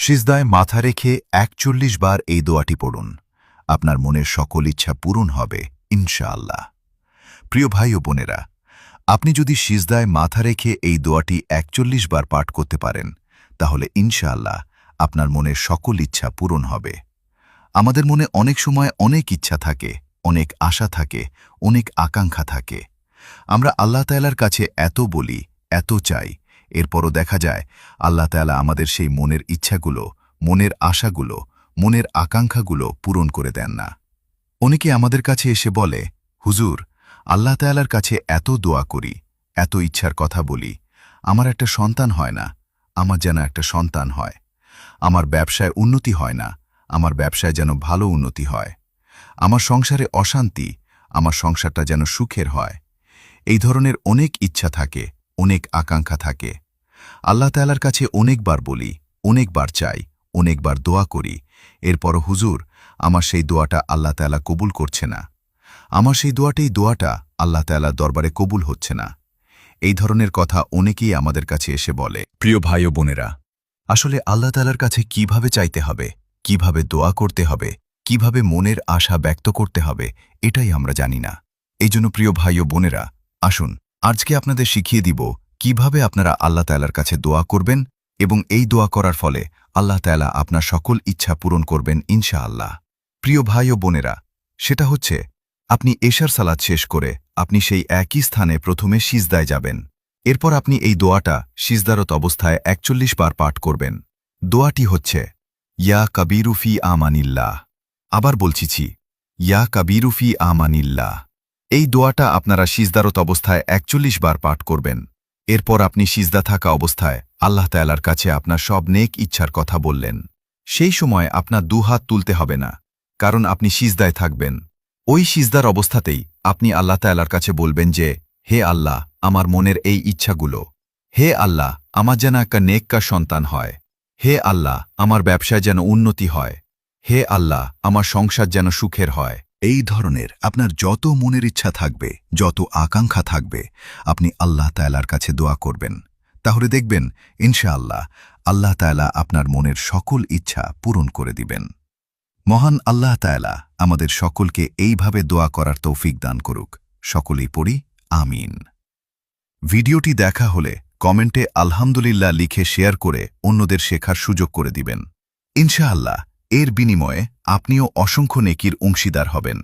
সিজদায় মাথা রেখে ৪১ বার এই দোয়াটি পড়ুন। আপনার মনের সকল ইচ্ছা পূরণ হবে ইনশাআল্লাহ। প্রিয় ভাই ও বোনেরা, আপনি যদি সিজদায় মাথা রেখে এই দোয়াটি ৪১ বার পাঠ করতে পারেন, তাহলে ইনশাআল্লাহ আপনার মনের সকল ইচ্ছা পূরণ হবে। আমাদের মনে অনেক সময় অনেক ইচ্ছা থাকে, অনেক আশা থাকে, অনেক আকাঙ্ক্ষা থাকে। আমরা আল্লাহ তাআলার কাছে এত বলি, এত চাই, এরপরও দেখা যায় আল্লাহ তাআলা আমাদের সেই মনের ইচ্ছাগুলো, মনের আশাগুলো, মনের আকাঙ্ক্ষাগুলো পূরণ করে দেন না। অনেকে আমাদের কাছে এসে বলে, হুজুর, আল্লাহ তাআলার কাছে এত দোয়া করি, এত ইচ্ছার কথা বলি, আমার একটা সন্তান হয় না, আমার যেন একটা সন্তান হয়। আমার ব্যবসায় উন্নতি হয় না, আমার ব্যবসায় যেন ভালো উন্নতি হয়। আমার সংসারে অশান্তি, আমার সংসারটা যেন সুখের হয়। এই ধরনের অনেক ইচ্ছা থাকে, অনেক আকাঙ্ক্ষা থাকে। আল্লাহ তাআলার কাছে অনেকবার বলি, অনেকবার চাই, অনেকবার দোয়া করি, এরপরও হুজুর, আমার সেই দোয়াটা আল্লাহ তাআলা কবুল করছে না। আমার সেই দোয়াটা আল্লাহ তাআলার দরবারে কবুল হচ্ছে না। এই ধরনের কথা অনেকেই আমাদের কাছে এসে বলে। প্রিয় ভাই ও বোনেরা, আসলে আল্লাহ তাআলার কাছে কিভাবে চাইতে হবে, কিভাবে দোয়া করতে হবে, কিভাবে মনের আশা ব্যক্ত করতে হবে, এটাই আমরা জানি না। এই জন্য প্রিয় ভাই ও বোনেরা, আসুন আজকে আপনাদের শিখিয়ে দিব কিভাবে আপনারা আল্লাহ তাআলার কাছে দোয়া করবেন এবং এই দোয়া করার ফলে আল্লাহ তাআলা আপনার সকল ইচ্ছা পূরণ করবেন ইনশাআল্লাহ। প্রিয় ভাই ও বোনেরা, সেটা হচ্ছে আপনি এশার সালাত শেষ করে আপনি সেই একই স্থানে প্রথমে সিজদায় যাবেন। এরপর আপনি এই দোয়াটা সিজদারত অবস্থায় ৪১ বার পাঠ করবেন। দোয়াটি হচ্ছে, ইয়া কাবীরুফি আমানিল্লাহ। আবার বলছিছি, ইয়া কাবীরুফি আমানিল্লাহ। এই দোয়াটা আপনারা সিজদারত অবস্থায় ৪১ বার পাঠ করবেন। এরপর আপনি সিজদা থাকা অবস্থায় আল্লাহ তাআলার কাছে আপনার সব নেক ইচ্ছার কথা বললেন। সেই সময় আপনার দুহাত তুলতে হবে না, কারণ আপনি সিজদায় থাকবেন। ওই সিজদার অবস্থাতেই আপনি আল্লাহ তাআলার কাছে বলবেন যে, হে আল্লাহ, আমার মনের এই ইচ্ছাগুলো। হে আল্লাহ, আমার যেন একটা নেককার সন্তান হয়। হে আল্লাহ, আমার ব্যবসায় যেন উন্নতি হয়। হে আল্লাহ, আমার সংসার যেন সুখের হয়। এই ধরনের আপনার যত মনের ইচ্ছা থাকবে, যত আকাঙ্ক্ষা থাকবে, আপনি আল্লাহ তাআলার কাছে দোয়া করবেন। তাহলে দেখবেন ইনশাআল্লাহ আল্লাহ তাআলা আপনার মনের সকল ইচ্ছা পূরণ করে দিবেন। মহান আল্লাহ তাআলা আমাদের সকলকে এইভাবে দোয়া করার তৌফিক দান করুক। সকলেই পড়ি আমিন। ভিডিওটি দেখা হলে কমেন্টে আলহামদুলিল্লাহ লিখে শেয়ার করে অন্যদের শেখার সুযোগ করে দিবেন। ইনশাআল্লাহ এর বিনিময়ে আপনিও অসংখ্য নেকির অংশীদার হবেন।